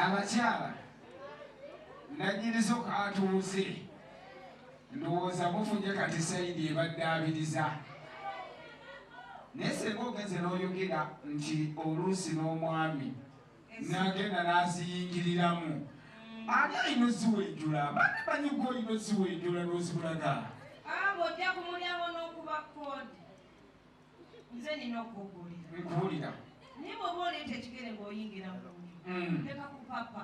abakyala nanyirizo katuuze ndowooza mufunye kati sayidi ebadde abiriza naye senga ogenze n'oyogera nti oluusi n'omwami n'agenda n'aziyingiriramu ani alina oziwenjula bane banyuga olina oziwenjula n'ozibulaga ojja kumulyawo n'okuba koodi nze nina okugulira nkuwulira naye bw'oba oleeta ekigere ng'oyingira mulungi leka kupapa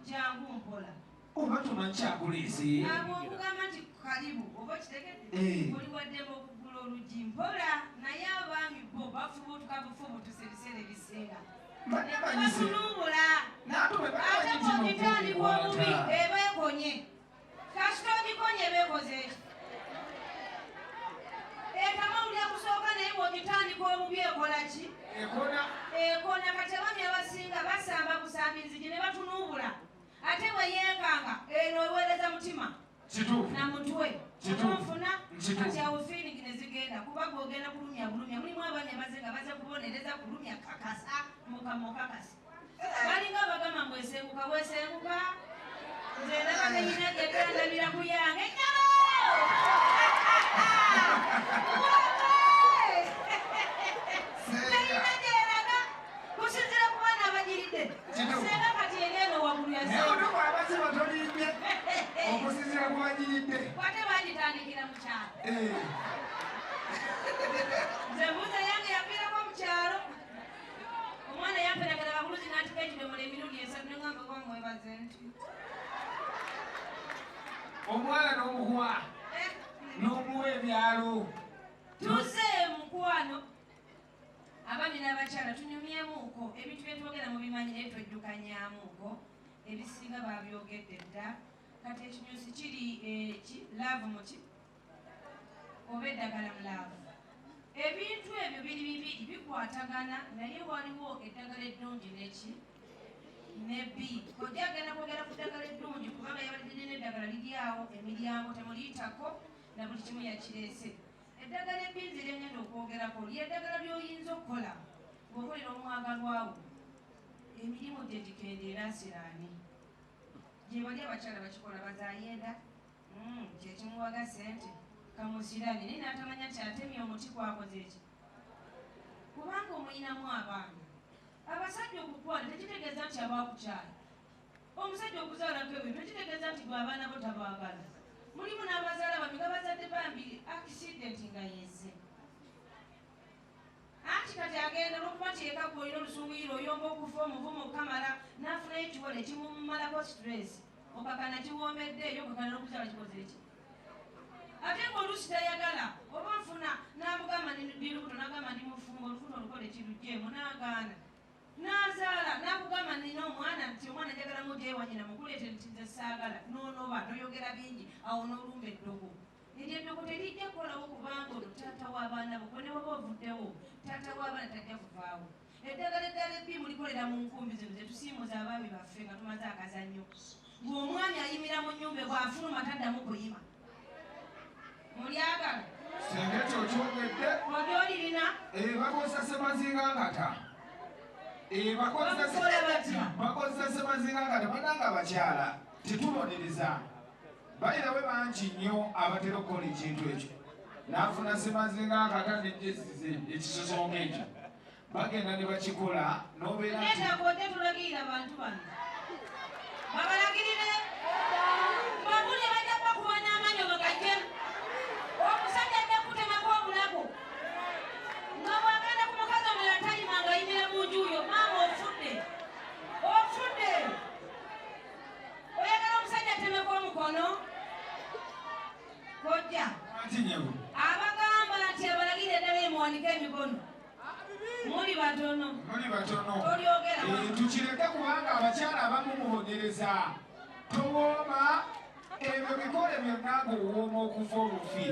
jangu mpola oba tomanyi kyakuleese abo okugamba nti kalibu oba kitegedde oli waddemu okugula oluggi mpola naye abaami bo bafubutuka bufubutusa ebiseera ebisinga batunuubula ate bwogitandika obubi eba ekonye kasita ogikonye beekoze eki ekamawulira kusooka naye bwogitandika obubi ekola ki ekona kati abaami abasinga basamba busambizi gye ne batunuubula ate bwe yeekanga eno eweereza mutima na mutwe omunfuna kati awo fiiringi ne zigenda kuba gwogenda kulumya bulumya mulimu abaami abaze nga baze kubonereza kulumya kakasa mukamukakasi balinga bagamba mbwesenguka bwesenguka nze ndaba tenyina gyetandabira kuyange nyalo teyina gyeraga kusinzira ku baana abanyiridde senga kati ereno waggulu yaseabatolimbye okusinzira ku banyiridde kwate bagitandikira mu kyalo nze mbuuza yange yaviirako mu kyalo omwana yamperagala bakuluzi natika ekidomolo emirundi esatu neŋamba bamwebaze nti omwana n'omukuwa n'omuwa ebyalo tuze mukwano abaami n'abakyala tunyumyemuuko ebintu byetwogera mu bimanyi naye twejjukanyamuuko ebisinga babyogedde dda kati ekinyusi kiri laavu muki oba eddagala mu laavu ebintu ebyo biri bibiri bikwatagana naye waliwo eddagala eddungi neki nebbi ojja agenda kwogera ku ddagala eddungi kubanga yabalidde n'eddagala liri awo emiryango temuliyitako na buli kimu yakireese eddagala ebbinzi lyengenda okwogerako lyeddagala lyoyinza okukola ng'okolera omwagalwawo emirimu gye gikendeera asiraani gye bali abakyala bakikola bazayenda kyekimuwaga sente kamusirani naye n'atamanya nti atemye omuti kwakoze eki kubanga omuyinamu abaana abasajja okukwala tekitegeeza nti abaakukyala omusajja okuzaalako ebyo tekitegeeza nti gwe abaana bo tabaagala mulimu n'abazaala bami nga bazadde bambi akisidenti nga yeze anti kati agenda olwokuba nti eka gwolina olusunguyiro oyomba okufa omuvumu okamala n'afunayo ekiwole ekimumumalako stress okakana kiwoomedde eyo okakana n'okuzaala kikoze eki ate ng'oluusi tayagala kirujjeemu n'agaana n'azaala n'akugamba nina omwana nti omwana njagala mugyewa nyina mukuleete nti nze saagala noonoba noyogera bingi awo n'olumba eddogo eryo eddogo terijja kukolawo kubanga olwo taata w'abaana bo kwe ne waba ovuddewo taata w'abaana tajja kuvaawo eddagala eddala ebbi mulikolera mu nkumbi zino zetusiimuza abaami baffe nga tumaze akazannyo ng'omwami ayimira mu nnyumba bw'afuluma taddamu kuyima mulyagala singa ekyo kyogedde ogyolirina bakozesa semazingangata bakozesa semazingangata bananga abakyala tetubonereza balina we bangi nnyo abatera okukola ekintu ekyo n'afuna semazingangata nejesize ekisosonga ekyo bagenda ne bakikola n'obeera netakote tulagirira bantu bano babalagirire babuli bajja bakuba n'amanyo bagajjemu omusajja ajja kutemako obulago nga bwagenda ku mukazi omulala talima nga ayimira mu njuyo maama ofudde oyagala omusajja atemeko omukono kojja abagamba nti abalagire eddala emuwanika emikono muli batono tolyogera tukireke kubanga abakyala abamu mubonereza towooma ebyo bikole byonna ng'owooma okuva olufi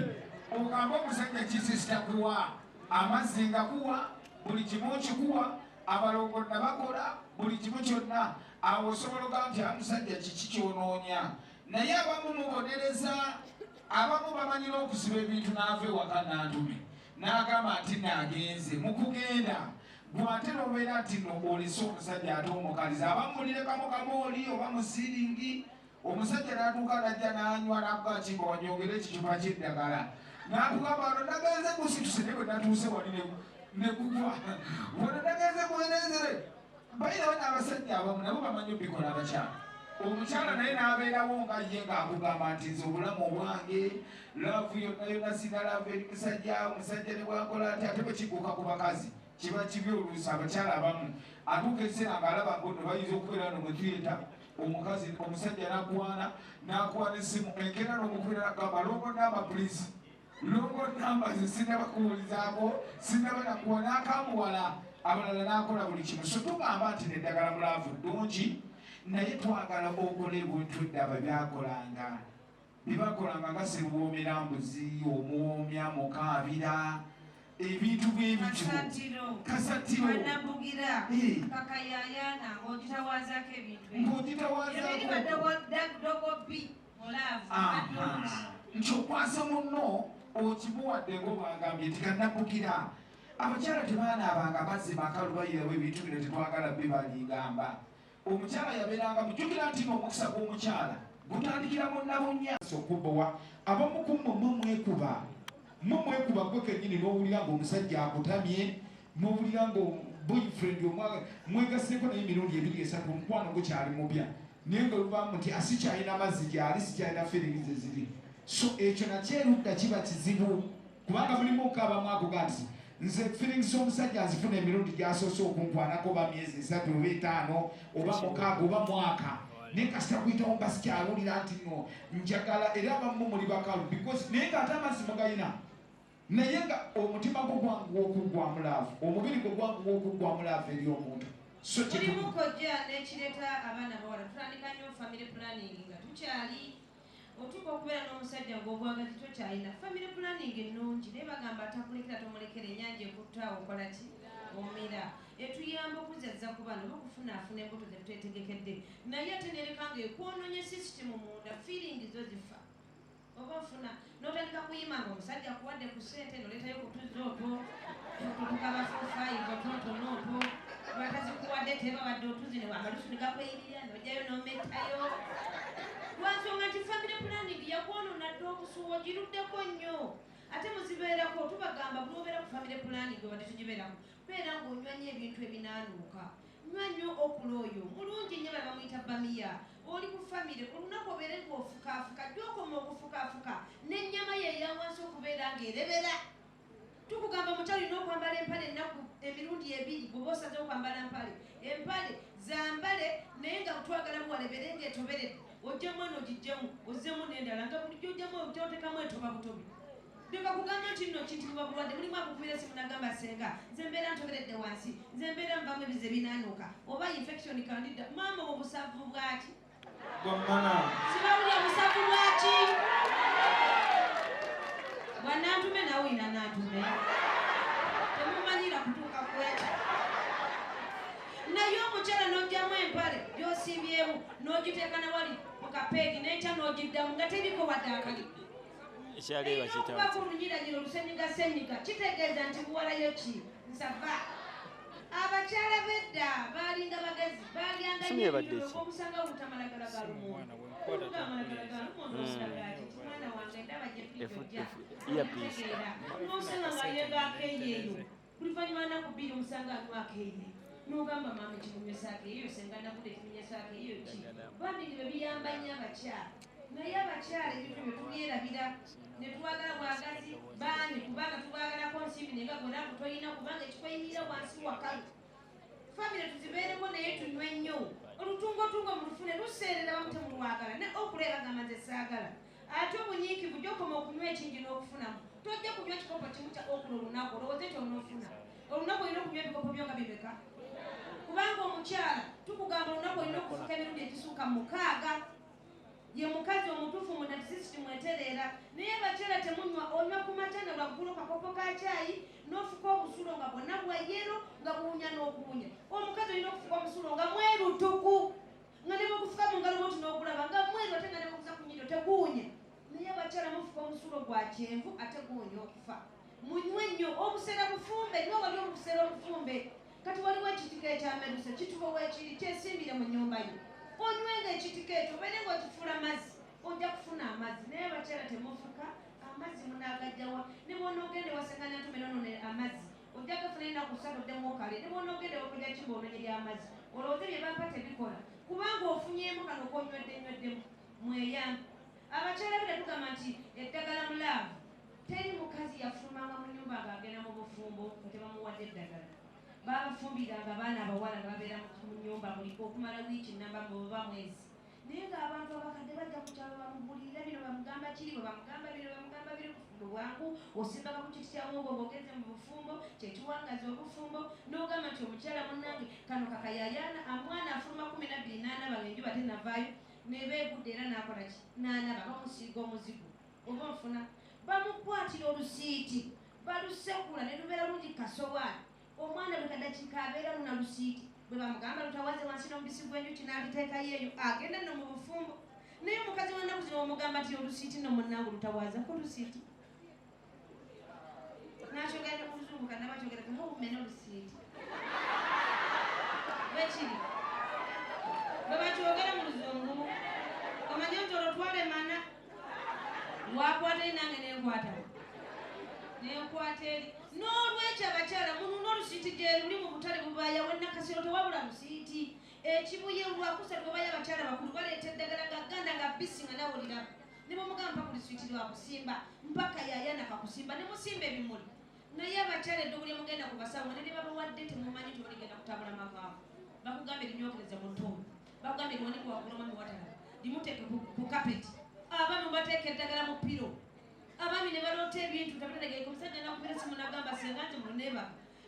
ogamba omusajja kisisita kuwa amazzi nga kuwa buli kimu kikuwa abalongo nabakola buli kimu kyonna awo osobola ogamba nti amusajja kiki kyonoonya naye abamu mubonereza abamu bamanyira okusiba ebintu n'ava ewaka n'antumi n'agamba nti nagenze mukugenda gwate nobeera nti olese omusajja ate omukaliza abamulirekamu kamooli oba musiringi omusajja n'atuuka najja n'anywa nakuga kimba wanyongera ekicupa ky'eddagala n'atugamba wano nagenze gusituse naye bwe natuuse wali nekugwa wano nagenze mwerenzere bayirawo n'abasajja abamu nabo bamanyi obikola abakyala omukyala naye n'abeerawo nga ye ng'akugamba nti nze obulamu obwange laavu yonna yonna sina laavu eri musajja omusajja ne bwakola nti ate bwe kiguuka ku bakazi kiba kibi oluusi abakyala abamu atuuka ekiseera ng'alaba ngono bayinza okubeera no mwetuyeta omukazi omusajja n'akwana essimu enkeera n'omukubeera nagamba longo namba pulisi longo namba ze sinnabakubulizaako sinnaba nakuwa n'akamuwala abalala n'akola buli kimu so tugamba nti neddagala mulaavu ddungi naye twagala okola ebintu eddaba byakolanga byebakolanga nga sebuwoomera mbuzi omuwoomya mukaabira ebintu bwebityo kasatiro nti okwasa munno okimuwadde ng'obagambye tikannabugira abakyala tebaanaabanga mazzi makalu bayirawo ebintu bino tetwagala bibalingamba omukyala yabeeranga mujjukira nti n'omukisa gw'omukyala gutandikira munnabunnya okubowa abamukummu mumwekuba gwe kennyini n'owulira ng'omusajja akutamye n'owulira nga boyfriend mwegaseko naye emirundi 2-3 omukwano gukyali mubya naye nga lubamu nti asikyalina amazzi gyali sikyalina feelings eziri so ekyo nakyerudda kiba kizibu kubanga mulimu okaabamu akuga nti nze feelings z'omusajja azifuna emirundi gyasoose okunkwanako oba myezi 3 oba 5 oba 6 oba mwaka naye kasita kuyitawo mba sikyawulira nti no njagala era abamu muli bakalu because naye ng'ate amazzi mugayina naye nga omutima gwo gwangu w'okuggwamu laavu omubiri gwo gwangu w'okuggwamu laavu eri omuntu mulimu kojja n'ekireeta abaana bawala tutandika nnyo family planning nga tukyali otuuka okubeera n'omusajja ng'obwagazi tokyalina family planning ennungi naye bagamba atakulekera tomulekera ennyanja ekuttaawo okola ki omira etuyamba okuzazza ku bana oba okufunaafuna embuto zetwetegekedde naye ate nereka nga ekwonoonye sisitimu munda feeling zo zifa oba ofuna n'otandika kuyima nga omusajja akuwadde ku ssente noleetayo kutuza otwo tukaba 45 ototonooto batazikuwadde tebabadde otuzi amalusu negakweyirira nojjayo n'ometayo lwansonga nti family planning yakwonoona dde obusuuwo giruddeko nnyo ate muzibeerako tubagamba bwobeera ku family planning obadde tugibeerako beera ng'onywa nnyo ebintu ebinaanuuka nywa nnyo okula oyo mulungi nnyo baba bamuyita bamiya oli ku famire olunaku obeere ng'ofukaafuka gyokoma okufukaafuka n'ennyama yeeya wansi okubeera ng'erebera tukugamba mukyalo olina okwambala empale ennaku emirundi 2 bw'oba osazeho kwambala empale zambale naye nga twagala muwalebere ng'etoberedde ojjamu eno ogijjamu ozzemu n'endala nga bulijjo ojjamu otekamu etoba butobi Ndika kugamba nti nno kintibwa bulwadde mulimu akukubira simu nagamba senga nze mbeera ntoberedde wansi nze mbeera nvamu ebize binaanuuka oba infection candida maama obusavu bwaki sibawulya busavu bwaki bwanantume nawe oyina nantume temumanyira kutuuka kwekyo naye omukyala n'ojjamu empale gy'osimbyewo n'ogiteeka nawali mu kapeegi n'ekya n'ogiddamu nga teriko wadde akalidde kunyiranyira olusenyigasenyiga kitegeeza nti buwalayo ki nsava abakyala bedda baalinga bagezi balyanga omusanga obutamalagalaga lumuntu mwana wange ndaba gyepijojja n'osanga ngayenga akeeyeeyo buluvanyuma naku bbiri omusanga alimu akeeyeeyo n'ogamba maama ekimunywesa akeeyeeyo senga nabude ekimunywesa akeeyeeyo ki bambi bwe biyamba nnyo abakyala naye abakyala ebintu bye tubyerabira ne twagala bwagazi baani kubanga tubwagalako nsimbi nenga gona kutoyina kubanga ekikweyimirira wansi wakalu famire tuzibeereko naye tunywe nnyo olutungotungo mulufune luseerera bamutemulwagala ne okuleera gamba nze saagala ate obunyiikivu gyokoma okunywa ekingi n'okufunamu tojja kunywa kikopo kimu kya okula olunaku olowooza ekyo onoofuna olunaku olina okunywa ebikopo byo nga bibeka kubanga omukyala tukugamba olunaku olina okufuka emirundi ekisuuka 6 ye mukazi omutuufu mu natisisiti mwetereera naye abakyala temunywa onywa ku matana lwaggulu kakopo ka caayi n'ofuka obusulo nga bwonna bwayero nga buwunya n'okuwunya omukazi olina okufuka omusulo nga mwerutuku nga ne bwegufuka mu ngalo bwoti n'ogulaba nga mweru ate nga ne bweguza ku nnyindo teguwunya naye abakyala mufuka omusulo gwa kyenvu ate guwunya okufa munywe nnyo obuseera bufumbe niwe wali obuseera obufumbe kati waliwo ekitika ekyamerusa kituba weekiri kyesimbire mu nnyumba yo onywenga ekitika ekyo obeere ng'okifuula amazzi ojja kufuna amazzi naye abakyala temufuka amazzi munaagajjawa ne bwonoogende wasenganya ntumenonone amazzi ojja gafuna enaku 3 oddemu okale ne bwonoogende okulya kiboononye ly'amazzi olowooze bye bampa tebikola kubanga ofunyemu kano konyweddenywedemu mweyambe abakyala bira tugamba nti eddagala mulaavu teri mukazi yafulumanga mu nnyumba ng'agenda mu bufumbo nga tebamuwadde eddagala babafumbiranga abaana abawala nga babeera mu nnyumba muliko okumala wiiki namba muba mwezi naye ng'abantu abakadde bajja ku kyalo bamubulirira bino bamugamba kiri bwe bamugamba bino bamugamba biri bufumbo bwangu osimbaka ku kiti kyamuogo ng'ogeze mu bufumbo kyekiwangaza obufumbo n'ogamba nti omukyala munnange kano kakayayaana amwana afuluma 12 n'anaba ng'enjuba tenavaayo ne beegudde era n'akola ki n'anaba bamusiiga omuzigo oba nfuna bamukwatira olusiiti balusekula ne lubeera lungi kasowaani omwana bwe kadakiika abeera luna lusiiti bwe bamugamba lutawaze wansi n'omubisi gw'enjuki n'aliteekayo eyo agenda nno mu bufumbo naye omukazi w'ennaku zino omugamba nti olusiiti nno munnange lutawazako lusiiti nakyogera ne mu luzungu kanaba kyogera kahawumene olusiiti bwekiri bwe bakyogera mu luzungu omanye nti olwo mana wakwata eri nange nenkwata eri n'olwekyo abakyala mununa olusiiti gye luli mu butale bubaaya wennakasiro tewabula lusiiti ekibuye lwakusatu obayo abakyala bakulu baleeta eddagala nga ganda nga bisi nga nawulira ne bamugamba mpaka lusiiti lwakusimba mpaka yayana kakusimba ne musimba ebimuli naye abakyala eddogo lye mugenda ku basawo ne babawadde temumanyi nti oligenda kutabula mavaavu bakugambe linyokereza mu ntobo bakugambe liwanike waggulu omwami watala limuteeke ku kapeti abaami mubateeka eddagala mu piro abaami ne baloota ebintu tabategeeka omusajja nakubira simu nagamba senga nti muneba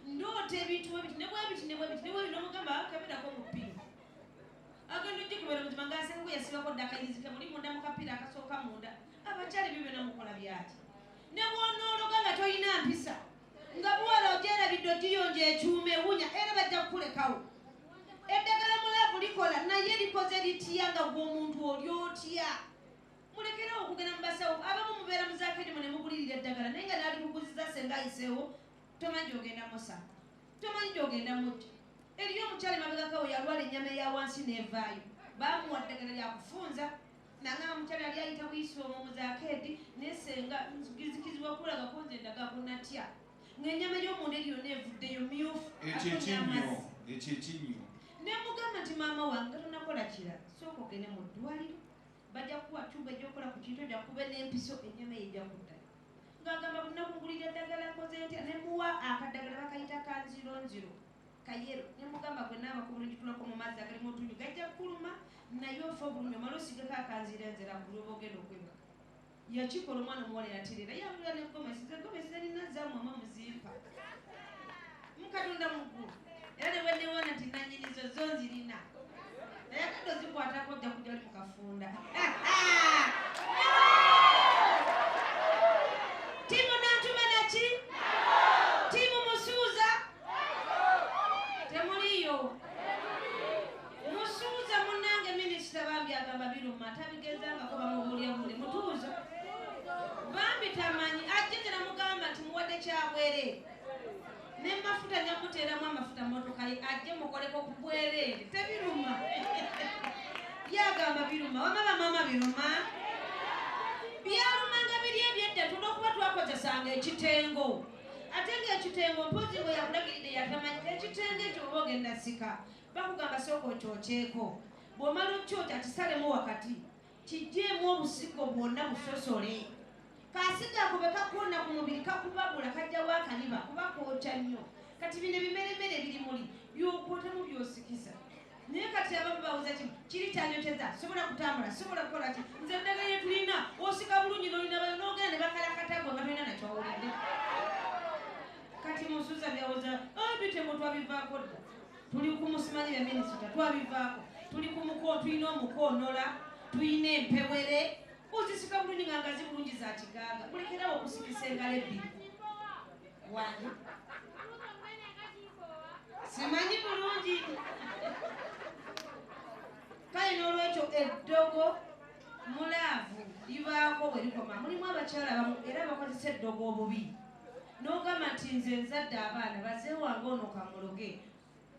ndoota ebintu bwebiti nebwebiti nomugamba akaberako mu piro agenda ojjikubera muzima ngasengu yasibako ddakayinzi temuli munda mu kapiro akasooka munda abakyala ebyo byonna mukola byati ne bwonoologa nga toyina mpisa nga buwala ogyerabidde ogiyonja ekyuma ewunya era bajja kukulekawo eddagala mulaavu likola naye likoze litya nga gw'omuntu oli otya mulekerawo okugenda mu basawo abamu mubeera muzakedimu ne mugulirira eddagala naye nga naalikuguziza senga ayiseewo tomanyi gyogenda musa tomanyi gyogenda mujja eriyo omukyala emabegakawo yalwala ennyama eya wansi nevaayo bamuwa ddagala lyakufunza nangamba omukyala yali ayita buyisi omwo muzakeedi nesenga zikizibwa kulagako nze endagako natya ng'ennyama y'omunda eri yonna evuddeyo myufu ekyekinyo nemugamba nti maama wange tonakola kira sooka ogende mu ddwaliro bajja kuwa tuba ejjokola ku kintu ojja kuba n'empiso ennyama ejja kuddayo ng'agamba bunakugulira eddagala nkoze ntya nemuwa akaddagala bakayita kanzironziro kayero nemugamba gwe naaba ku bulungi tulako mu mazzi agalimu otunyu gajja kuluma naye ofa obulumi omala osigako akanzironzira buli oba ogenda okwebaka yakikola omwana omuwala yaterera yabula ne gomesi zalina zamwama muzimpa mukatonda muggulu era ne bwenewona nti nanyinizo zo nzirina naye kado zikwatako ojja kujja oli mukafunda timu natume naki timu musuuza temuliyo musuuza munange minisita bambi agamba biruma tabigezangako bamubulyabuli mutuuzo bambi tamanyi ajje namugamba nti muwadde kyabwerere nemafuta nyamuteeramu amafuta motoka ajje mukoleko ku bwerere tebiruma yagamba biruma wamaba mama biruma byalumanga biri ebyedda tulwokuba twakozesanga ekitengo ate ngaekitengo mpozi ngo yakulagiridde yatamanyi ekitengo ekyo oba ogenda sika bakugamba sooka okyokyeko bw'omala okyokya kisalemu wakati kijjeemu obusigo bwonna busosole kasiga ako bekakuwona ku mubiri kakubabula kajjawo akaliba kuba kwokya nnyo kati bino ebimeremere biri muli byokwotemu byosikiza naye kati abamu bawuza kimu kiri kyanyoteza sobola kutambula sobola kukola ki nze eddagala tulina osika bulungi nolina bayo nogenda ne bakalakatagwe nga tolina nakyowulidde kati musuuza byawoza bitemo twabivaako dda tuli ku musimanyire minisita twabivaako tuli ku tulina omukoonola tulina empewere uzisika bulungi nga ngazi bulungi za kiganga mulekerawo okusikisa engalo ebbiri wani simanyi bulungi kale n'olwekyo eddogo mulaavu libaako bwe likoma mulimu abakyala bamu era bakozesa eddogo obubi n'ogamba nti nze nzadde abaana baze wange ono kamuloge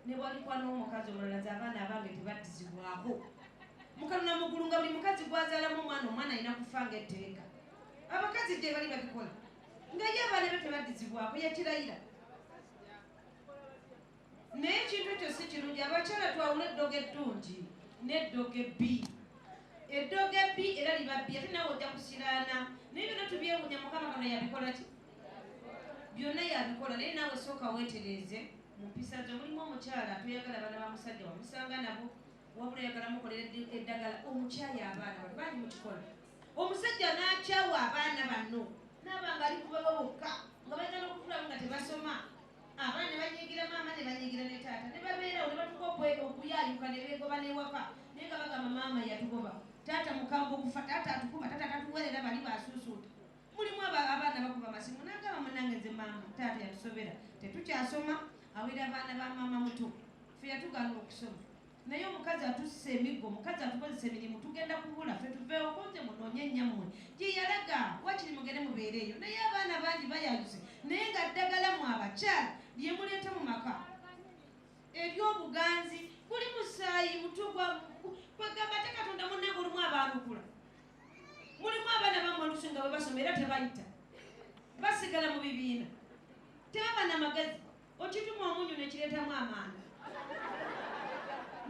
ne bwalikwa n'omukazi omulala ze abaana abange tebaddizibwako mukaluna mugulu nga buli mukazi gwazaalamu omwana alina kufa nga etteeka abakazi gye bali babikola nga ye abaana be tebaddizibwako yakirayira naye ekintu ekyo si kirungi abakyala twawula eddogo eddungi n'eddogo ebbi eddogo ebbi era libabbi ate nawe ojja kusiraana naye byonna tubyewunya mukama kano yabikola ki byonna yabikola naye naawe sooka weetereeze mu mpisa zo mulimu omukyala toyagala abaana ba musajja wamusanga nabo wabula yagala mukolera eddagala omukyayi abaana bano bangi mukikola omusajja n'akyawa abaana banno n'abanga ali kubawo bokka nga bagenda okufulamu nga tebasoma abaana ne banyigira maama ne banyigira ne taata ne babeerawo ne batuka okuyayuka ne beegoba n'ewaka naye nga bagamba maama yatugoba taata mukambwe okufa taata atukuba taata tatuwerera bali basuusuuta mulimu abaana bakuba amasimu n'agamba munange nze maama taata yatusobera tetukyasoma awera abaana ba maama muto fe yatugana okusoma naye omukazi atussa emiggo omukazi atukozesa emirimu tugenda kubula fe tuveewo konze munoonye ennyammwe gye yalaga wakiri mugende mubeereeyo naye abaana bangi bayayuse naye nga ddagala mu abakyala lye muleeta mu maka ery'obuganzi kuli musaayi mutugwa kwegamba te katonda munnange olumu abaanukula mulimu abaana bamu olusi nga bwe basoma era tebayita basigala mu bibiina tebaba n'amagezi okituma omunyu nekireetamu amaanda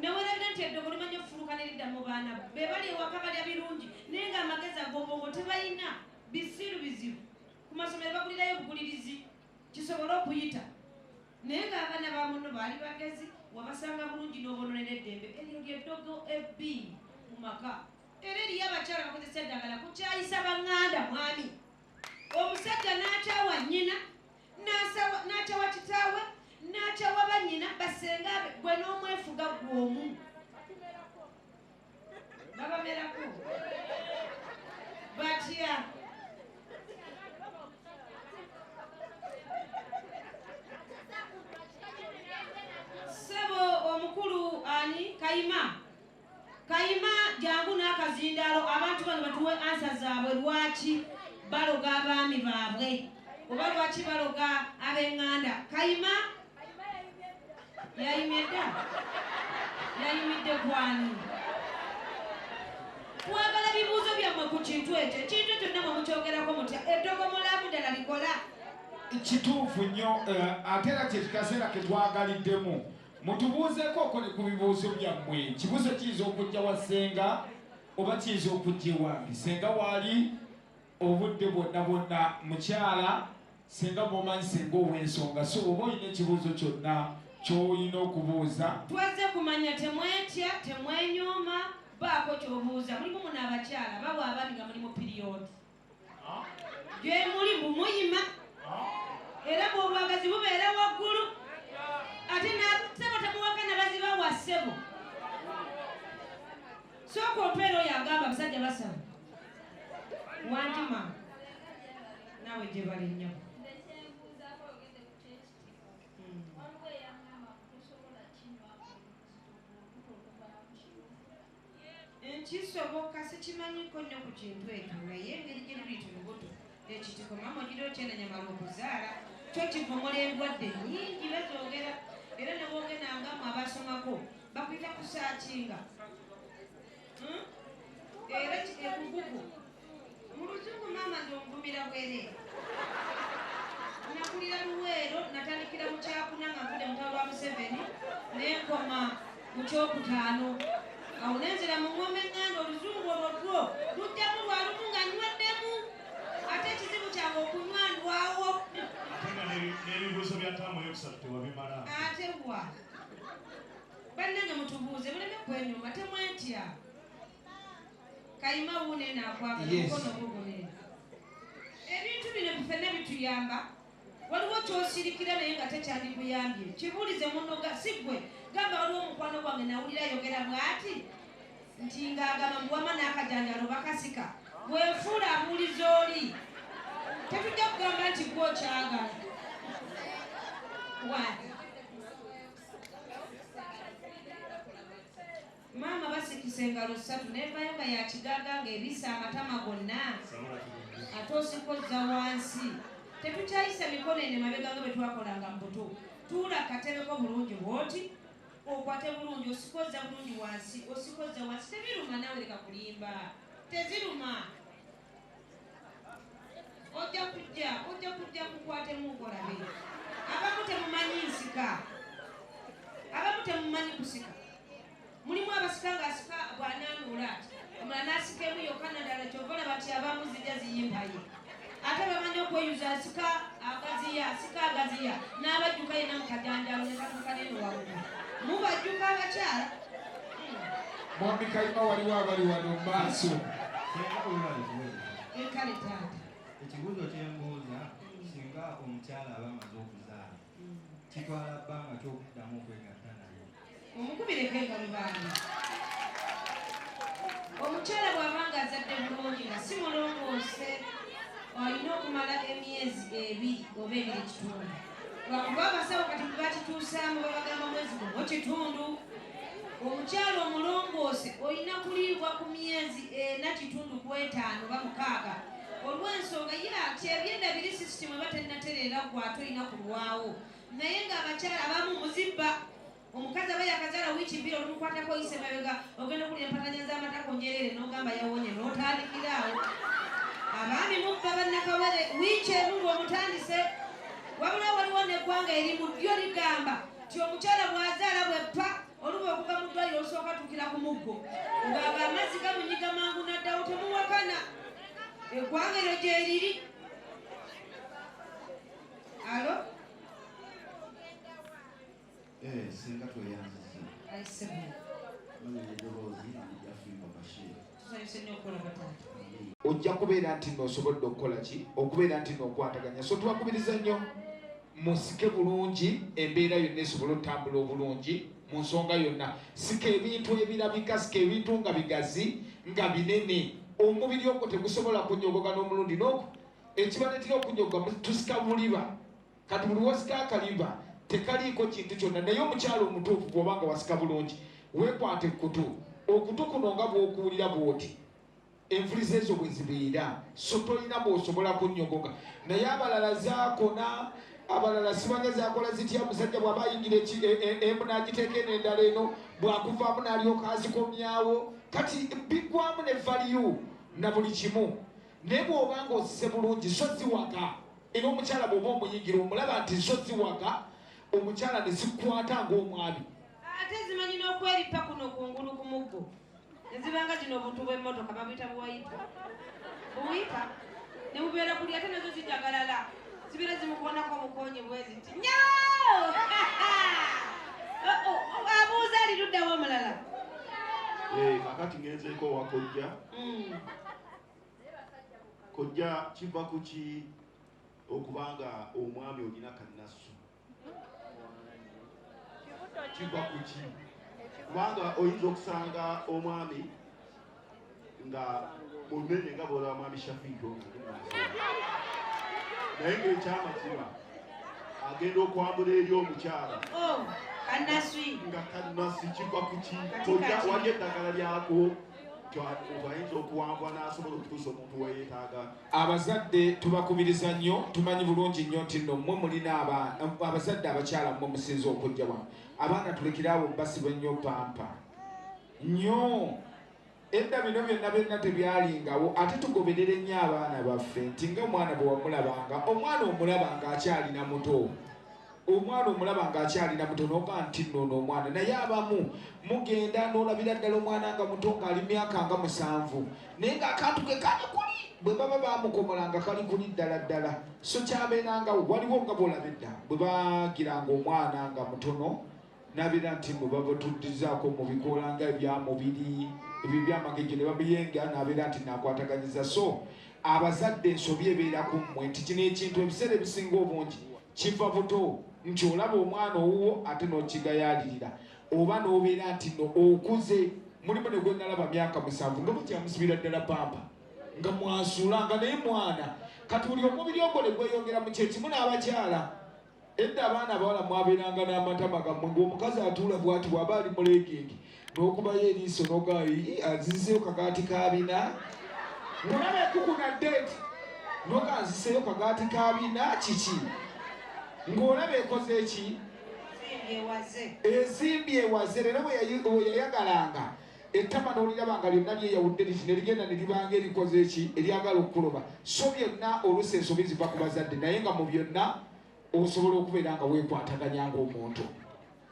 newerabira nti eddogo limanya okufuluka neridda mu baana be bali ewaka balya birungi naye nga amagezi agobongo tebalina bisiru bizibu ku masomero bagulirayo obugulirizi kisobole okuyita naye ng'abaana ba muno baali bagezi wabasanga bulungi n'obononera eddembe eryo lyeddogo ebbi mu maka era eriyo abakyala bakozesa eddagala kukyayisa baŋŋanda mwami omusajja n'akyawa nnyina n'akyawa kitaawe n'akyawa bannyina basenga gwe n'omwefuga gw'omu babamerako batya sebo omukulu ani kayima jangu n'akazindaalo abantu bano batuwe ansa zaabwe lwaki baloga abaami baabwe oba lwaki baloga ab'eŋŋanda kayima yayimye dda yayimidde gwani twagala bibuuzo byammwe ku kintu ekyo ekintu ekyo namwe mukyogerako mutya eddogo mulaamu ddala likola kituufu nnyo ate era kyekikaseera ke twagaliddemu mutubuuzeeko ku bibuuzo byammwe kibuuzo kiyinza okujja wa ssenga oba kiyinza okujja ewange senga waali obudde bwonna bwonna mukyala senga bw'omanyi senga ow'ensonga so oba olina ekibuuzo kyonna ky'olina okubuuza twazze kumanya temwetya temwenyooma baako ky'obuuza mulimu muno abakyala bawa abaami nga mulimu piriyodi gye muli mumuyima era bw'obwagazi bubeera waggulu ate ssebo temuwakana baziba wa ssebo sooka otwera oyo agamba abasajja basaba wantima naawe gye bali nnyo nkisoboka sikimanyiko nnyo ku kintu ekyo naye engeri gye luli tulubuto ekitiko mama ogira okyenanyamala okuzaala kyo kivumula endwadde nnyingi bazogera era ne bwogendangamu abasomako bakuyita kusaakinga era ekugugu mu luzungu maama zonvumira bwereere nakulira luweero natandikira mu kyakuna nga nvudde mutalo lwa Museveni nenkoma mu kyokutaano awo nenzira mu ngoma eŋŋanda oluzungu olwolwo lujjamu lwalumu nga nyweddemu ate ekizibu kyange okunywa ndwawo n'ebibuuzo bya taamu eyokusatu tewabimala ate bwa bannange mutubuuze muleme kwenyuma temwetya kayima wuune naakwagala mukono gugunene ebintu bino ffenna bituyamba waliwo kyosirikira naye nga tekyandikuyambye kibuulize munoga si ggwe gamba waliwo omukwano gwange nawulira ayogera bw'ati nti ng'agamba mbuwama n'akajanjalo bakasika bwefuula abuuliza oli tetujja kugamba nti gwe okyagala maama basikisa engalo ssatu nevayo nga yakigaaga ng'ebisa amatama gonna ate osikozza wansi tetukyayisa mikono ene mabega nga bwe twakolanga mu buto tuula akatebeko bulungi bw'oti okwate bulungi osikozza bulungi wansi osikozza wansi tebiruma nawe leka kulimba teziruma ojja kujja kukwatemu okolabe abamu temumanyi nsika abamu temumanyi kusika mulimu abasika ng'asika bw'anaanuula ati omula n'asikemu yokka naddala kyova olaba nti abamu zijja ziyimpaye ate bamanyi okweyuza asika agaziya n'abajjuka yena mu kajanjalo ne katuuka neno waggulu mubajjuka abakyala mwami Kayima waliwo abali wano mu maaso ekale taata ekibuuzo kyembuuza singa omukyala aba amaze okuzaala kitwala bbanga ky'okuddamu okwegatta naye omukubireko engalo bange omukyala bw'abanga azadde bulungi nga si mulongoose olina okumala emyezi 2 oba 2.5 lwakuba abasawo kati bakituusaamu babagamba mwezi gumu kitundu omukyala omulongoose olina kuliibwa ku myezi 4.5 oba 6 olw'ensonga ye ati ebyenda biri sisitimu eba tennatereera gwate olina kulwawo naye ng'abakyala abamu muzibba omukazi aba yakazaala wiiki 2 olumukwatako oyise mabega ogenda okulya empatanya z'amatako njereere n'ogamba yawonye n'otandikiraawo abaami mubba bannakawere wiiki emu ng'omutandise wabula waliwo n'eggwanga erimu ddyo ligamba ti omukyala bw'azaala bweppa oluba okuva mu ddwaliro olusooka tukira ku muggo ng'aga amazzi gamunyiga mangu naddawo temuwakana eggwanga eryo gyeriri alo singa tweyanziza ojja kubeera nti noosobodde okukola ki okubeera nti nookwataganya so twakubiriza nnyo musike bulungi embeera yonna esobole otambula obulungi mu nsonga yonna sika ebintu ebirabika sika ebintu nga bigazi nga binene omubiri ogwo tegusobola kunyogoga n'omulundi n'ogwo ekibaleetera okunyogoga tusika buliba kati buli wasika akaliba tekaliiko kintu kyonna naye omukyalo omutuufu bw'obanga wasika bulungi weekwata ekkutu okutu kuno nga bw'okuwulira bw'oti enfuliza ezo bwe zibeera so tolina bw'osobola kunnyogoga naye abalala zaakona abalala sibanya zakola zitya musajja bw'aba ayingira emu n'agiteeka eno endala eno bw'akuvaamu n'alyoka azikomyawo kati biggwamu ne valiyu na buli kimu naye bw'obanga osise bulungi so ziwaka era omukyala bw'oba omuyingira omulaba nti so ziwaka omukyala ne zikwata ng'omwami ate zimanyi n'okweripa kuno kungulu ku muggo ezibanga gino obuntu bw'emmotoka babuyita buwayipa buwipa ne bubeera kuli ate nazo zijagalala zibeera zimukonako obukonyi bwezi ti nyo abuuza aliruddawo omulala kakati ngenzeeko wakojja kojja kiva ku ki okubanga omwami olina kannasu kiva ku ki kubanga oyinza okusanga omwami nga munene nga bwolaba mwami Shafiiko naye ng'ekyamazima agenda okwambula eri omukyala nga kannasi kiva ku ki wali eddagala lyako ayinza okuwambwa n'asobola okutuusa omuntu weyeetaaga. Abazadde tubakubiriza nnyo, tumanyi bulungi nnyo nti nno mmwe mulina abazadde abakyala mmwe musinza okujja wano. Abaana tulekerawo basibwe nnyo pampa nnyo. Edda bino byonna tebyalingawo, ate tugoberere nnyo abaana baffe nti ng'omwana bwe wamulabanga, omwana omulaba ng'akyalina muto. Omwana omulaba ng'akyalina muto n'oga nti nno omwana, naye abamu mugenda n'olabira ddala omwana nga muto ng'ali myaka nga 7 naye ng'akantu ke kali kuli bwe baba bamukomolanga kali kuli ddala. So kyabeerangawo waliwo nga bw'olaba edda bwe bagiranga omwana nga mutono n'abeera nti mwe babatuddizaako mu bikoola nga ebyamubiri ebyo ebyamagejjo ne babiyenga n'abeera nti naakwataganyiza. So abazadde ensobi ebeera ku mmwe nti kino ekintu ebiseera ebisinga obungi kiva buto nti olaba omwana owuwo ate n'okigayaalirira oba n'obeera nti no okuze. Mulimu ne gwe nalaba myaka 7 nga mukyamusibira ddala pampa nga mwasuulanga naye mwana kati buli omubiri ogole gweyongera mu kyekimu n'abakyala. Edda abaana abawala mwabeeranga n'amatama gammwe ng'omukazi atuula bw'ati bw'aba ali muleegingi n'okubayo eriiso n'ogayi azizeyo kagaati kabina ng'olaba ekuku na ddeeti n'oga nziseyo kagaati kabina kiki ng'olaba ekoze eki ezimbi ewaze. Leero bwe yayagalanga ettama n'olirabanga lyonna lyeyawudde liti ne ligenda ne libanga erikoze eki eryagala okukuloba. So byonna oluusi ensobi ziva ku bazadde naye nga mu byonna osobola okubeera nga weekwataganya ng'omuntu.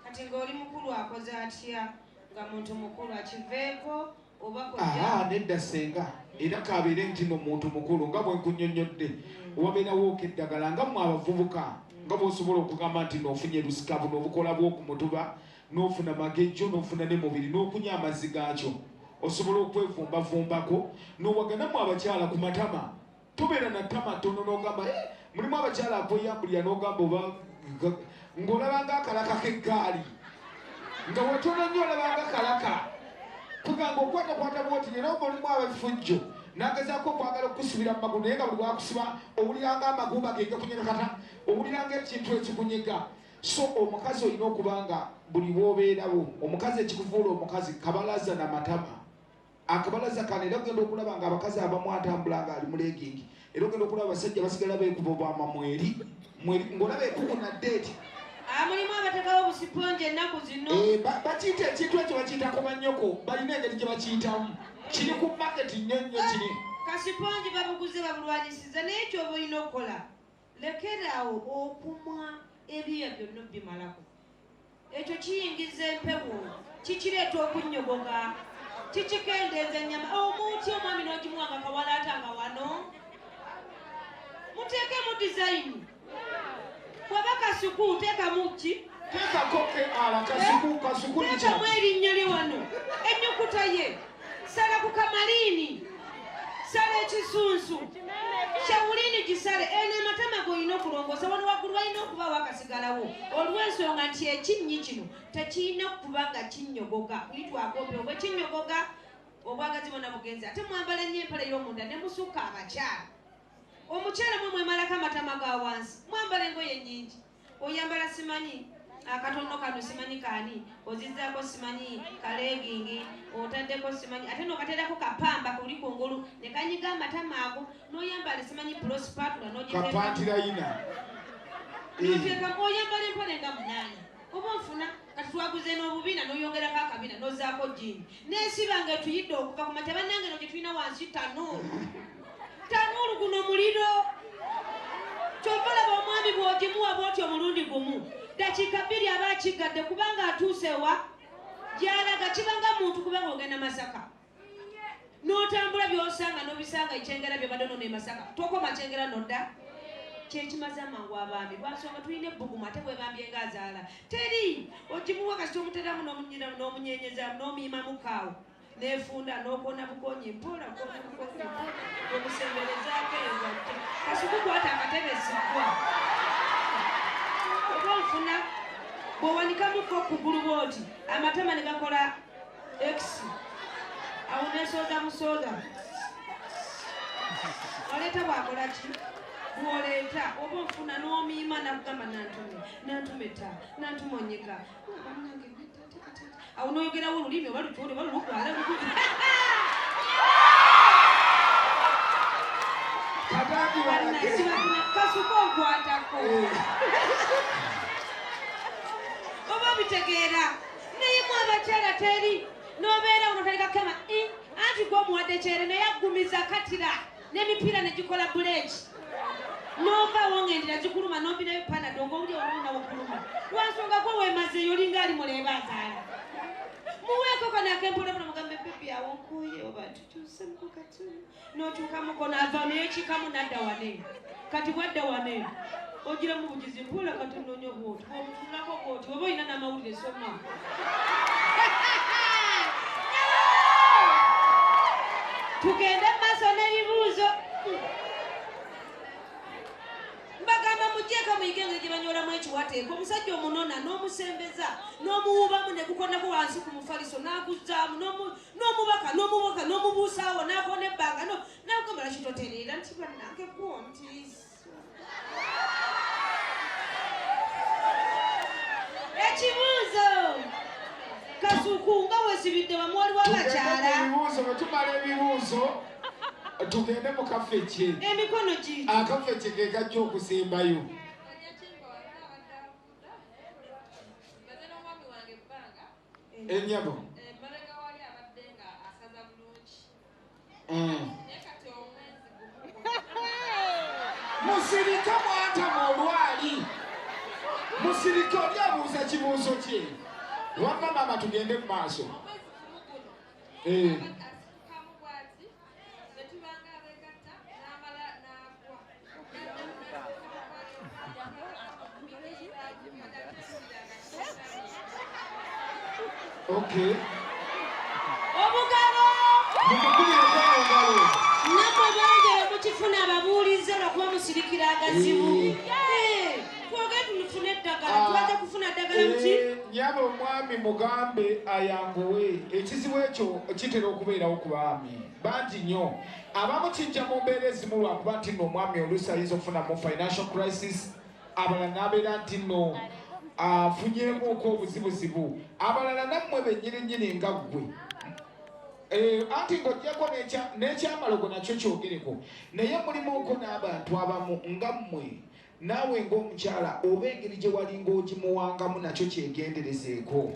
Kati ng'oli mukulu akoze atya nga muntu mukulu akiveeko oba kojja? Nedda senga era kabeere nti no muntu mukulu nga bwe nkunnyonnyodde wabeerawo okeddagala nga mmwe abavubuka nga bw'osobola okugamba nti n'ofunye lusikabu n'obukola bw'okumutuba n'ofuna magejjo n'ofuna ne mubiri n'okunywa amazzi gaakyo osobola okwevumbavumbako n'owaganamu abakyala ku matama. Tobeera na ttama ttono n'ogamba mulimu abakyala akweyambulira n'ogamba oba ng'olabanga akalaka k'eggaali nga wetono nnyo olabanga kalaka kugamba okwatakwata bwoti era oba olimu abafujjo n'agezaako okwagala okusibira mu magulu naye nga buli bwakusiba owuliranga amagumba genge kunyegakata owuliranga ekintu ekikunyega. So omukazi olina okuba nga buli bw'obeerawo omukazi ekikufuula omukazi kabalaza na matama. Akabalaza kano era ogenda okulaba nga abakazi abamu atambula nga ali muleegingi era ogenda okulaba abasajja basigala beekuba obwama mweri ng'olaba ekuku na ddeeti. Mulimu abatekawo obusiponje ennaku zino bakiyita ekintu ekyo bakiyita komanyoko balina engeri gye bakiyitamu kiri ku maketi nnyo kiri. Kasiponje babuguze babulwanyisiza naye ekyoba olina okukola lekeraawo okumwa ebyoya byonna bimalako. Ekyo kiyingiza empewo kikireeta okunnyogoga kikikendeeza ennyama. Omuti omwami n'ogimuwanga kawalaata nga wano muteekemu dizayini bwaba kasuku teekamu ki teekakoke ala kasuku teekamu erinnya lye wano ennyukuta ye sala ku kamaliini sala ekisunsu shawulini gisale eno amatama g'olina okulongoosa wano waggulu walina okubaawo akasigalawo olw'ensonga nti ekinnyi kino tekirina kuba nga kinnyogoga kuyitwakompe obwe kinnyogoga obwagazi bwonna bugenzi ate mwambala nnyo empale y'omunda ne musukka abakyala. Omukyala mwe mwemalako amatama ga wansi mwambala engoye nnyingi oyambala simanyi akatono kano simanyi kaani ozizzaako simanyi kaleegingi otaddeko simanyi ate n'okateerako kapamba kuli kungulu ne kanyiga amatama ago n'oyambala simanyi prospatula n'ogitekapaatirayina oyambala empale nga 8 oba nfuna kati twaguze n'obubiina n'oyongerako akabiina n'ozzaako jini n'esiba nga etuyidde okuva ku matya bannange no gye tulina wansi tanuulu guno muliro kyova olaba omwami bw'ogimuwa bw'oti omulundi gumu dakiika 2 aba akigadde kubanga atuuse wa gy'alaga kibanga muntu kubanga ogenda Masaka n'otambula by'osanga n'obisanga ekyengera bye badde nono e Masaka tokoma kyengera nodda kyekimaze amangu abaami lwansonga tulina ebbugumu ate bwebambye ng'azaala teri ogimuwa kasita omuteramu n'omunyenyezamu n'omuyimamu kaawo nefunda n'okona bukonyi mpola okusemberezaako engatte kasukukwata akatebe siggwa oba nfuna bw'owanikamuko okugulu bwoti amatama ne gakola x awo nesooza musooza oleeta bwakola ki bw'oleeta oba nfuna n'omiima nakugamba nantumeta nantumonyeka awo noyogerawo olulimi oba lukyole oba lulugwala kasuka okwatako oba bitegeera neyemu abakyala teri nobeera unotalikakema anti gwomuwadde kyere naye aggumiza katira n'emipiira negikola buleki novaawo ng'endira zikuluma nombirayo panado ngaowuli olundawo kuluma lwansonga gwe wemazeyo olinga ali muleeba azaala muweeko kanakempolepona mugambe bebi awo nkuye oba tukyusemuko kati n'otuukamuko naava neyekikamu nadda waneeno kati bwadda waneeno ogiramu bugizi mpula kati noonya bwoti bwomutulako bwoti oba olina n'amawulire soma tugende mumaaso n'ebibuuzo mbagamba mugyeko muyige engeri gye banyoolamu ekiwateeka omusajja omunona n'omusembeza n'omuwubamu ne gukonako wansi ku mufaliso n'aguzzaamu n'omubaka n'omubuusaawo n'akona ebbanga nakugambala kitotereera nti bannange gwontiisa ekibuuzo kasuku nga wesibidde bamwaliwo abakyala ebibuuzo bwe tumala ebibuuzo tugende mu kafeke emikono giti akafeke ke kajja okusembayo ennyabo musirike mwantama olwali musirike oli abuuza kibuuzo kye wamma maama tugende mu maaso Okay. Obugalo. Namwe bange mukifuna ababuulize lwakuba musirikira agazibu. Twogere tunufune eddagala tubadde kufuna ddagala muki? Nyaba omwami mugambe ayanguwe ekizibu ekyo kitera okubeerawo ku baami bangi nnyo abamu kijja mu mbeera ezimu lwakuba nti nno omwami oluusi ayinza okufunamu financial crisis abalala n'abeera nti nno afunyeemuuko obuzibuzibu abalala nammwe bennyininyini nga ggwe anti ng'ojjako n'ekyamalogo nakyo kyogereko naye mulimuuko n'abantu abamu nga mmwe naawe ng'omukyala oba engeri gye walinga ogimuwangamu nakyo kyegenderezeeko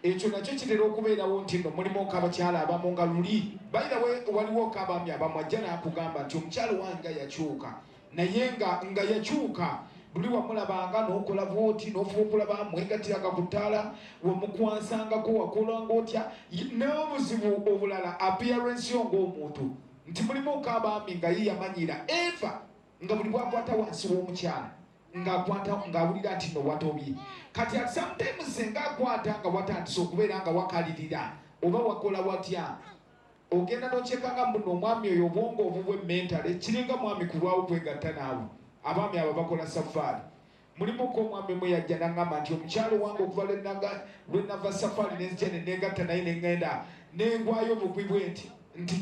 ekyo nakyo kitera okubeerawo nti nno mulimuuko abakyala abamu nga luli bayirawe waliwo ko abaami abamu ajja n'akugamba nti omukyala wange yakyuka naye nga yakyuka buli wamulabanga n'okola bwoti n'ofuba okulaba mwegatiraga ku ttaala wamukwansangako wakolanga otya n'obuzibu obulala appearance yo ng'omuntu nti mulimu k'abaami nga ye yamanyira eva nga buli bwakwata wansi w'omukyala ng'awulira nti no watobye kati at sometimes senga akwata nga watandise okubeera nga wakalirira oba wakola watya ogenda n'okyekanga mbuno omwami oyo obwongo obubwe mentale kiringa mwami kulwawo kwegatta naawe abaami abo bakola safaari mulimu ko omwami mwe yajja n'aŋŋamba nti omukyalo wange okuva lwe nava safaari nenzija ne neegatta naye ne ŋŋenda n'engwayo bugwi bwe nti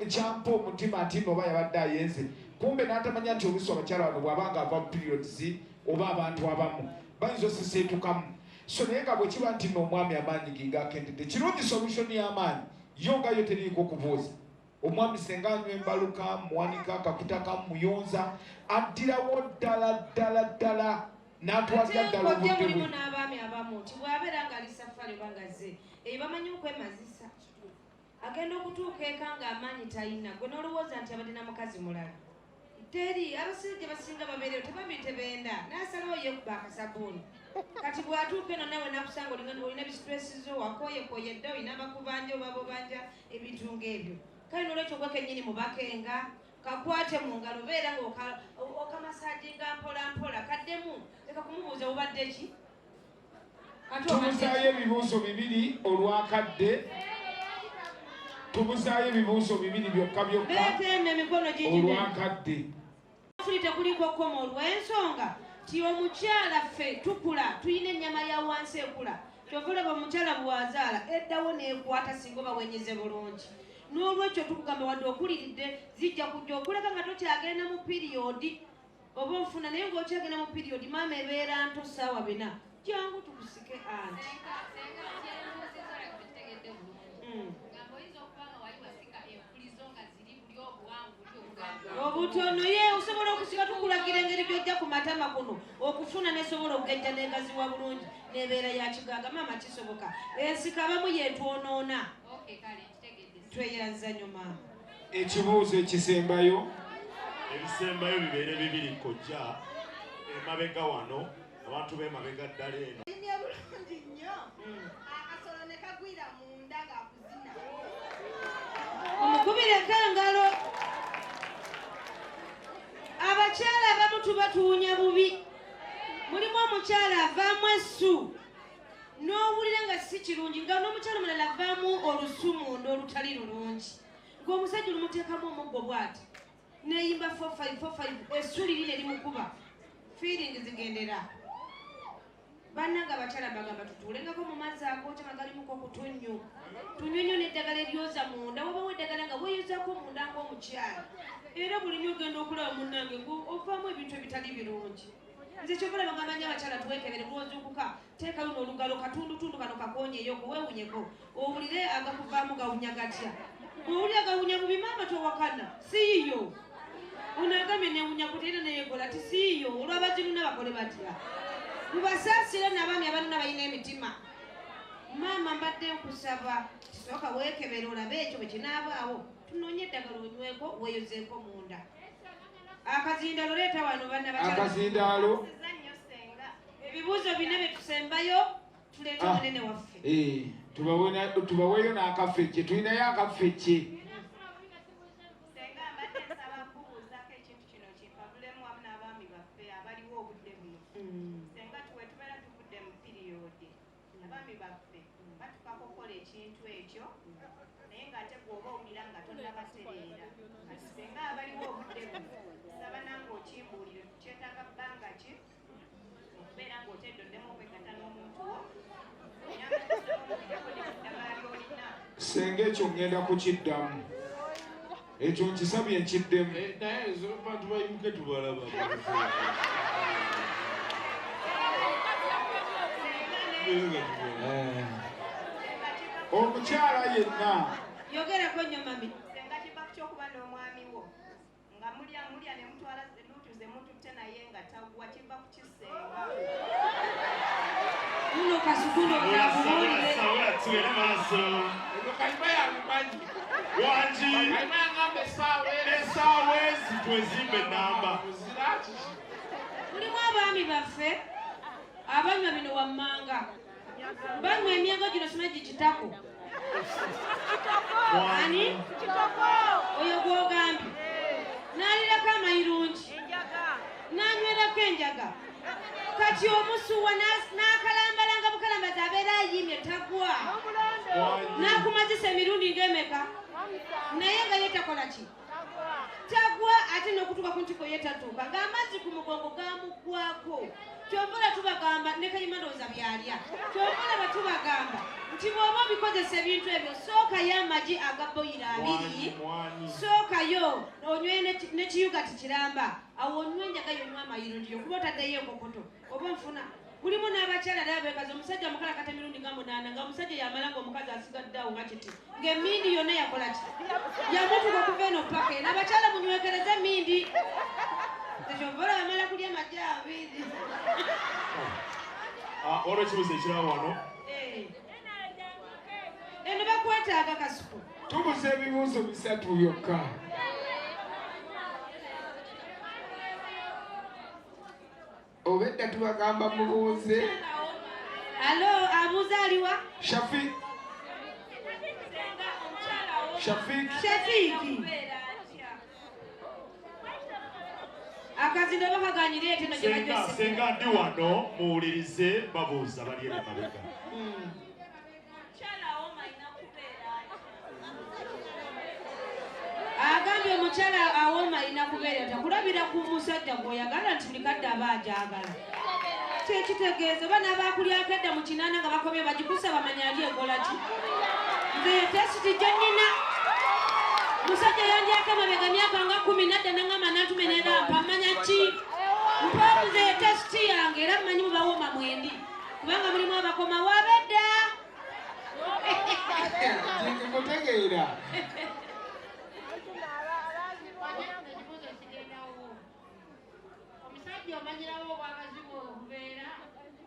kyampa omutima nti nno oba yabadde ayenze kumbe n'atamanya nti oluusi abakyala bano bw'abanga ava mu periods oba abantu abamu bayinza osiseetukamu so naye nga bwe kiba nti nno omwami amaanyi ge ng'akendedde kirungi solution y'amaanyi yo nga yo teriiko kubuuza omwami senga anywa embaluka muwanika akakuta kamuyonza addirawo ddala n'atwalira ddala obudde bwe n'abaami abamu nti bw'abeera ng'ali safari bangazze eyo bamanyi okwemazisa agenda okutuuka eka ng'amaanyi talina gwe n'olowooza nti abadde na mukazi mulala teri abasajja basinga babeereyo tebenda n'asalawo yekuba akasabuuni kati bw'atuuka eno nawe nakusanga olina bisitresi zo wakoyekoye dda olina abakubanja oba bobanja ebintu ng'ebyo kale n'olwekyo gwe kennyini mubakenga kakwate mu ngalo beera ng'okamasaajinga mpolampola kaddemu leka kumubuuza obadde ki tumuzaayo ebibuuzo bibiri olwakadde Tubuzaayo ebibuuzo bibiri byokka byokka olwakadde. Tekuliko kkomo olw'ensonga ti omukyala ffe tukula tulina ennyama ya wansi ekula kyova olaba omukyala bw'azaala eddawo n'ekwata singa oba wenyeze bulungi. N'olwekyo tukugamba wadde okuliridde zijja kujja okuleka nga tokyagenda mu piriyodi oba ofuna naye ng'okyagenda mu piriyodi maama ebeera nto ssaawa 4 jangu tukusike anti. Obutono ye osobola okusika tukulagira engeri gy'ojja ku matama kuno okufuna nesobola okugejja n'egaziwa bulungi n'ebeera ya kigaaga. Maama kisoboka ensika abamu yeetwonoona. Tweyanza nnyo maama. Ekibuuzo ekisembayo. Ebisembayo bibeere bibiri kojja emabega wano abantu b'emabega ddala eno. Nnyo bulungi nnyo akasolo ne kagwira munda ng'akuzina. Omukubireko engalo. Abakyala abamu tubatuunya bubi. Mulimu omukyala avaamu essu n'owulira nga si kirungi nga n'omukyala mulala avaamu olusu munda olutali lulungi ng'omusajja olumuteekamu omuggo bw'ati n'eyimba 4545 essu liri ne limukuba feeling zigendera. Bannanga abakyala bagamba tutuulengako mu mazzi agookya nga galimuko kutunnyu tunywe n'eddagala eryoza munda wabawo eddagala nga weeyozaako munda ng'omukyala era buli nnyo ogenda okulaba munnange ovaamu ebintu ebitali birungi. Nze kyova olaba ngamba nnyo abakyala tuwekebere bw'ozuukuka teeka luno olugalo katundutundu kano kakonyeeyo weewunyeko owulire agakuvaamu gawunya gatya. Owulire gawunya bubi maama towakana siiyo onagambye newunya kuteera neyegola ti siiyo olw'abazinuna bakole batya. Mubasaasire n'abaami abanuna balina emitima. Maama mbadde nkusaba kisooka weekebere olabe ekyo bwe kinaabaawo tunoonye eddagala onyweko weeyozeeko munda. Akazindaalo leeta wano banna bakyala. Akazindaalo. Ebibuuzo bina bye tusembayo tuleete munene waffe. Tubaweeyo n'akafecce tulinayo akafecce. Senga mbadde nsaba kubuuzako ekintu kino kipabulemu wamu n'abaami baffe abaliwo obudde buno. Senga tubeera tuvudde mu piriyodi abaami baffe batukako okukola ekintu ekyo naye ng'ate bw'oba owulira nga tonnabatereera kati senga abaliwo obudde buno saba nange okimbuulire tukyetaaga bbanga ki okubeera ng'oteddoddemu okwegatta n'omuntu wo eddagala ly'olina. Senga ekyo ngenda kukiddamu ekyo nkisabye nkiddemu. Naye ezo bantu bayimuke tubalaba. Omukyala yenna yogerako nnyo mami. Senga kiba ky'okuba n'omwami wo nga mulya ne mutwala luutu ze mututte naye nga tagwa kiba ku kisenga. Muno kasukuno kabuulire. Tuwere maaso. kayima yamumanyi Wangi. kayima yagamba Essaawa ezi twezimbe ennamba. Mulimu abaami baffe abanywa bino wammanga banywa emyego gino simanyi kitako. Ani oyo gw'ogambye n'alirako amayirungi n'anywerako enjaga kati omusuwa n'akalambalanga bukalambazi abeera ayimye tagwa n'akumazisa emirundi ng'emeka naye nga yetakola ki tagwa ate n'okutuuka ku ntiko yetatuuka ng'amazzi ku mugongo gamuggwako. Kyombola tubagamba ne kayima ndowooza byalya kyombola batubagamba nti bw'oba obikozesa ebintu ebyo sookayo amagi aga boyira 2 sookayo onywe nekiyugati kiramba awo onywe enjaga yonywa amayirungi okuba otaddeyo enkokoto oba nfuna. Mulimu n'abakyala dala beekaza omusajja mukalakata emirundi nga 8 nga omusajja yamala ng'omukazi asigadde awo nga kiti ng'emmindi yonna yakola ki yamutuka okuva eno paka eno. Abakyala munywekereze emmindi ekyombola bamala kulya amagi abiri. Olwo ekibuuzo ekiraba wano. Eno bakwetaaga kasuku. tubuze ebibuuzo 3 byokka. Obedda tubagamba mubuuze. Alo, abuuza aliwa? Shafiq. Shafiiki. Akazindo bakaganyire ete no gye bajja. Senga ndi wano muwulirize babuuza bali emabega. Bambi omukyala awooma alina kubeera takulabira ku musajja gw'oyagala nti buli kadde aba agyagala. Kyekitegeeza baana abaakulyako edda mu kinaana nga bakomye bagikusa bamanya ali ekola ki. Nze tesiti gye nnina. Musajja yandyako emabega myaka nga 10 nadda n'angamba n'atumenyera mpa mmanya ki. Mpanze tesiti yange era mmanyi mubawooma mwendi. Kubanga mulimu abakoma wabedda. Mutegeera. Omusajja omanyirawo obwagazi bw'obubeera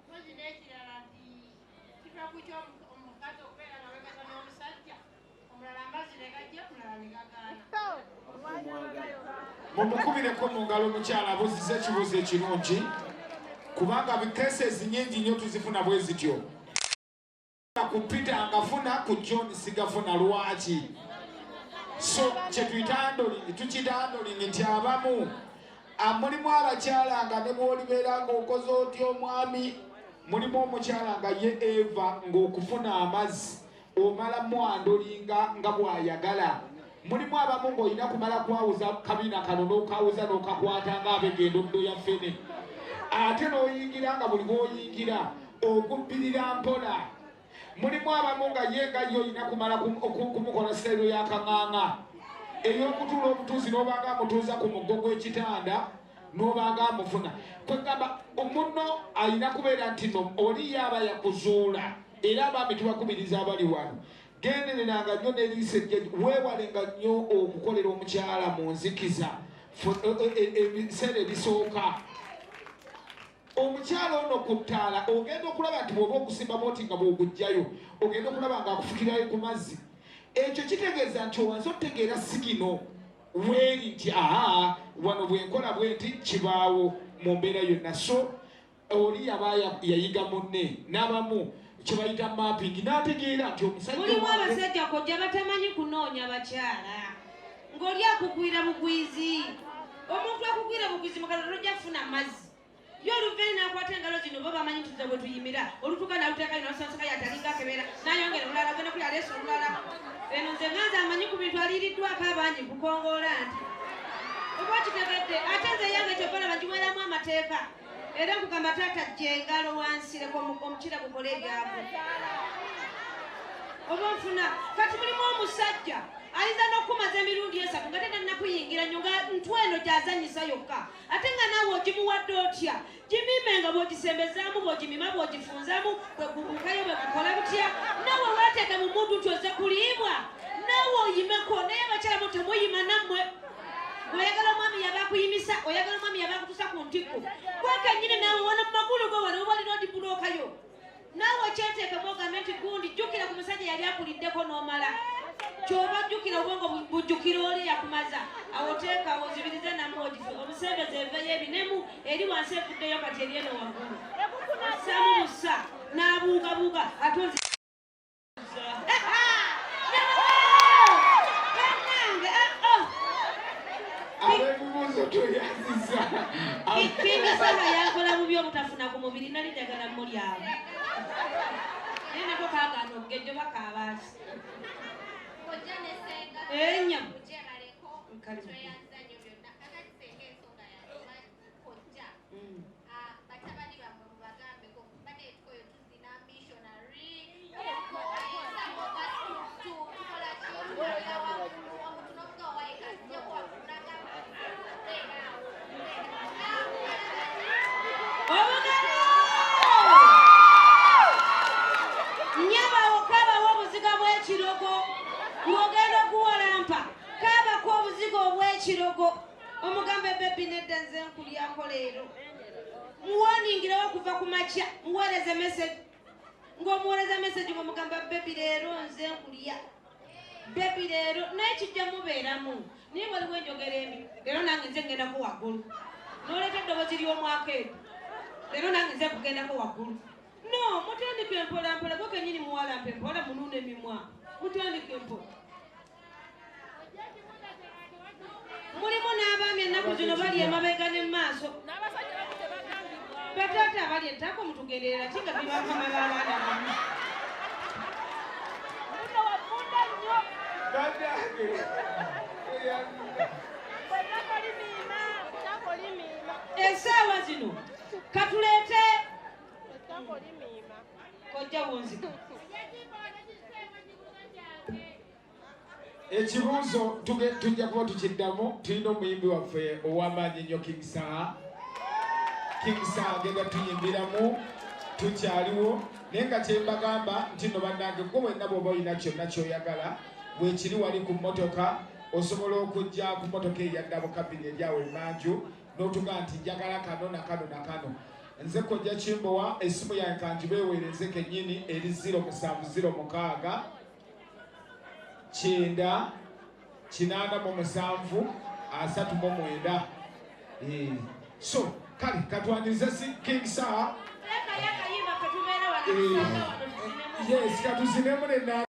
kozi n'ekirala nti kiva ku ky'omukazi okubeera nga wegasa n'omusajja omulala amazzi ne gajja omulala ne gagaana. Mumukubireko mu ngalo omukyala abuziza ekibuuzo ekirungi kubanga bikeesezi nnyingi nnyo tuzifuna bwe zityo. Ku Peter angafuna ku John sigafuna lwaki? So kyetuyita handling, tukiyita handling nti abamu mulimu abakyala nga ne bw'olibeera ng'okoze otya omwami, mulimu omukyala nga ye Eva ng'okufuna amazzi omala mwandolinga nga bw'ayagala. Mulimu abamu ng'olina kumala kwawuza kabiina kano n'okawuza n'okakwata ng'abegenda omuddo ya ffene. Ate n'oyingira nga buli bw'oyingira ogubbirira mpola. Mulimu abamu nga ye nga ye olina kumala kumukola sitayiro y'akaŋŋaŋa ey'okutuula omutuuzi n'obanga amutuuza ku muggo gw'ekitanda n'obanga amufuna. Kwegamba omunno alina kubeera nti no oli yaaba yakuzuula era abaami tubakubiriza abali wano gendereranga nnyo n'eriiso ejjeju weewalenga nnyo okukolera omukyala mu nzikiza ebiseera ebisooka. Omukyala ono ku ttaala ogenda okulaba nti bw'oba okusimba booti nga bw'ogujjayo ogenda okulaba ng'akufukirayo ku mazzi. Ekyo kitegeeza nti owanze otegeera sigino weeri nti aha wano bwenkola bwe nti kibaawo mu mbeera yonna. So oli yaba yayiga munne n'abamu kye bayita mapping n'ategeera nti omusajja. Mulimu abasajja kojja batamanyi kunoonya bakyala ng'oli akugwira bugwizi. Omuntu akugwira bugwizi mukala tojja kufuna mazzi. Yo oluveeni n'akwata engalo zino bo bamanyi tuza bwe tuyimira olutuuka n'aluteeka ino nasansaka yatalinga akebera n'ayongera olulala genda kuli aleesa olulala. Eno nze nganze amanyi ku bintu aliriddwako abangi kukongoola nti oba kitegedde ate nze yange kyobala bagiweramu amateeka era nkugamba taata gyengalo wansireko omukira gukole ebyako oba nfuna kati mulimu omusajja ayinza n'okumaza emirundi 3 nga tena nakuyingira nnyo nga ntweno gyazanyisa yokka ate nga naawe ogimuwadde otya gimime nga bw'ogisembezaamu bw'ogimima bw'ogifunzaamu bwegubukayo bwe gukola butya naawe waateeka mu muntu nti oze kuliibwa naawe oyimeko naye abakyala mu temuyima nammwe oyagala omwami yaba akuyimisa oyagala omwami yaba akutusa ku ntikko gwekennyini naawe wana mu magulu go wano obalina odibulookayo naawe kyeteekemu ogambe nti gundi jjukira ku musajja yali akuliddeko n'omala kyoba jjukira obwongo bujjukira oli yakumaza awo teekawo ozibirize namwe ogifu omusembeze eveyo ebinemu eri wansi evuddeyo kati eri eno waggulu assaamu bussa n'abuugabuuga ate abeebubuuzo toyaziza kingisaba yankola bubi obutafuna ku mubiri nali njagala mulyawo naye nako kaagaana obugejjo bakaabaasi enya Kirogo omugambe bebi nedda nze nkulyako leero muwaningirawo okuva ku makya muweereze message ng'omuweereza message ng'omugamba bebi leero nze nkulya bebi leero naye kijja mubeeramu naye waliwo enjogera embi leero nange nze ngendako waggulu n'oleeta eddoboozi ly'omwaka eyo leero nange nze kugendako waggulu no mutandike empolampola gwe kennyini muwalampa empola munuuna emimwa mutandike empola. Mulimu n'abaami ennaku zino bali emabega ne mu maaso bataata abali ettako mutugenderera ki nga bibakama b'abaana bamu Bandange Essaawa zino katuleete kojja wunzika. Ekibuuzo tujja kuba tukiddamu. Tulina omuyimbi waffe ow'amaanyi ennyo King Saa agenda tuyimbiramu, tukyaliwo naye nga kyembagamba nti nno bannange gwe wenna bw'oba olina kyonna ky'oyagala weekiri wali ku mmotoka osobola okujja ku mmotoka eyadda mu kabini eryawo emanju n'otugaa nti njagala kano na kano na kano. Nze Kojja Kimbowa, essimu yange kangibeeweereze kennyini eri 0706 9 87 39. So kale katwanirize King Saa. Yes, katuzinemu ne